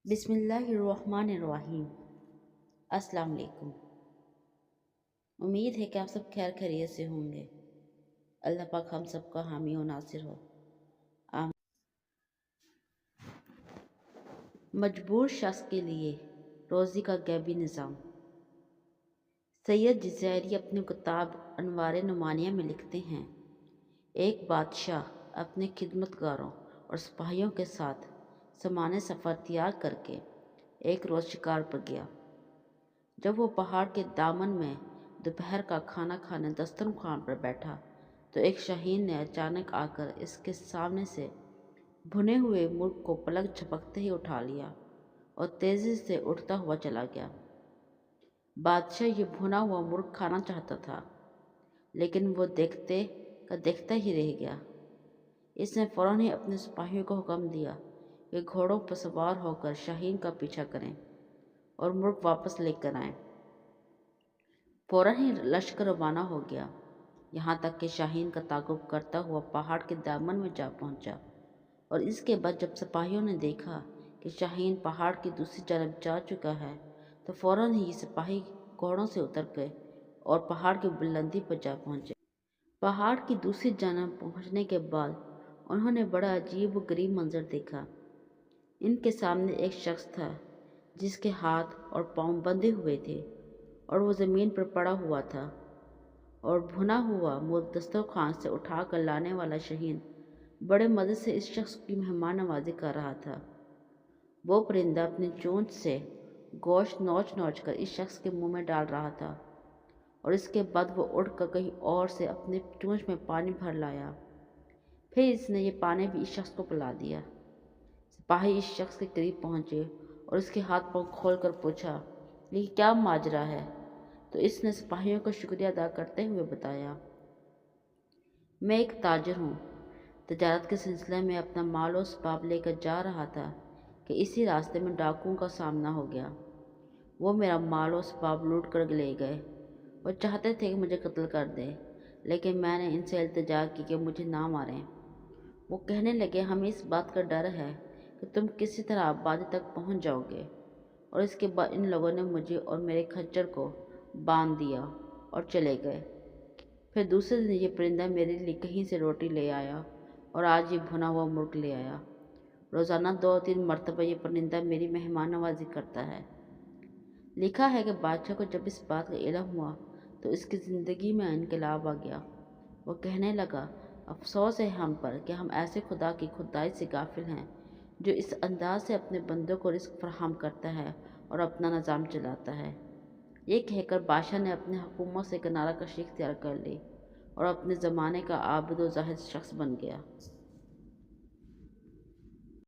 بسم اللہ الرحمن الرحیم۔ السلام علیکم۔ امید ہے کہ آپ سب خیر خیریت سے ہوں گے۔ اللہ پاک ہم سب کا حامی و ناصر ہو۔ مجبور شخص کے لیے روزی کا غیبی نظام۔ سید جزائری اپنی کتاب انوار نعمانیہ میں لکھتے ہیں، ایک بادشاہ اپنے خدمتگاروں اور سپاہیوں کے ساتھ سامانِ سفر تیار کر کے ایک روز شکار پر گیا۔ جب وہ پہاڑ کے دامن میں دوپہر کا کھانا کھانے دسترخوان پر بیٹھا تو ایک شاہین نے اچانک آ کر اس کے سامنے سے بھنے ہوئے مرغ کو پلک جھپکتے ہی اٹھا لیا اور تیزی سے اٹھتا ہوا چلا گیا۔ بادشاہ یہ بھنا ہوا مرغ کھانا چاہتا تھا، لیکن وہ دیکھتے کا دیکھتا ہی رہ گیا۔ اس نے فوراً ہی اپنے سپاہیوں کو حکم دیا کہ گھوڑوں پر سوار ہو کر شاہین کا پیچھا کریں اور مرغ واپس لے کر آئیں۔ فوراً ہی لشکر روانہ ہو گیا، یہاں تک کہ شاہین کا تعاقب کرتا ہوا پہاڑ کے دامن میں جا پہنچا، اور اس کے بعد جب سپاہیوں نے دیکھا کہ شاہین پہاڑ کی دوسری جانب جا چکا ہے تو فوراً ہی سپاہی گھوڑوں سے اتر گئے اور پہاڑ کی بلندی پر جا پہنچے۔ پہاڑ کی دوسری جانب پہنچنے کے بعد انہوں نے بڑا عجیب و غریب منظر دیکھا۔ ان کے سامنے ایک شخص تھا جس کے ہاتھ اور پاؤں بندھے ہوئے تھے اور وہ زمین پر پڑا ہوا تھا، اور بھنا ہوا مرغ دسترخوان سے اٹھا کر لانے والا شاہین بڑے مزے سے اس شخص کی مہمان نوازی کر رہا تھا۔ وہ پرندہ اپنی چونچ سے گوشت نوچ نوچ کر اس شخص کے منہ میں ڈال رہا تھا، اور اس کے بعد وہ اڑ کر کہیں اور سے اپنی چونچ میں پانی بھر لایا۔ پھر اس نے یہ پانی بھی اس شخص کو پلا دیا۔ سپاہی اس شخص کے قریب پہنچے اور اس کے ہاتھ پاؤں کھول کر پوچھا، یہ کیا ماجرا ہے؟ تو اس نے سپاہیوں کا شکریہ ادا کرتے ہوئے بتایا، میں ایک تاجر ہوں، تجارت کے سلسلے میں اپنا مال و اسباب لے کر جا رہا تھا کہ اسی راستے میں ڈاکوؤں کا سامنا ہو گیا۔ وہ میرا مال و اسباب لوٹ کر لے گئے۔ وہ چاہتے تھے کہ مجھے قتل کر دیں، لیکن میں نے ان سے التجا کی کہ مجھے نہ ماریں۔ وہ کہنے لگے، ہمیں اس بات کا ڈر ہے کہ تم کسی طرح آبادی تک پہنچ جاؤ گے، اور اس کے بعد ان لوگوں نے مجھے اور میرے کھچر کو باندھ دیا اور چلے گئے۔ پھر دوسرے دن یہ پرندہ میرے لیے کہیں سے روٹی لے آیا، اور آج یہ بھنا ہوا مرغ لے آیا۔ روزانہ 2-3 مرتبہ یہ پرندہ میری مہمان نوازی کرتا ہے۔ لکھا ہے کہ بادشاہ کو جب اس بات کا علم ہوا تو اس کی زندگی میں انقلاب آ گیا۔ وہ کہنے لگا، افسوس ہے ہم پر کہ ہم ایسے خدا کی خدائی سے غافل ہیں جو اس انداز سے اپنے بندوں کو رزق فراہم کرتا ہے اور اپنا نظام چلاتا ہے۔ یہ کہہ کر بادشاہ نے اپنی حکومت سے کنارہ کشی اختیار کر لی اور اپنے زمانے کا عابد و زاہد شخص بن گیا۔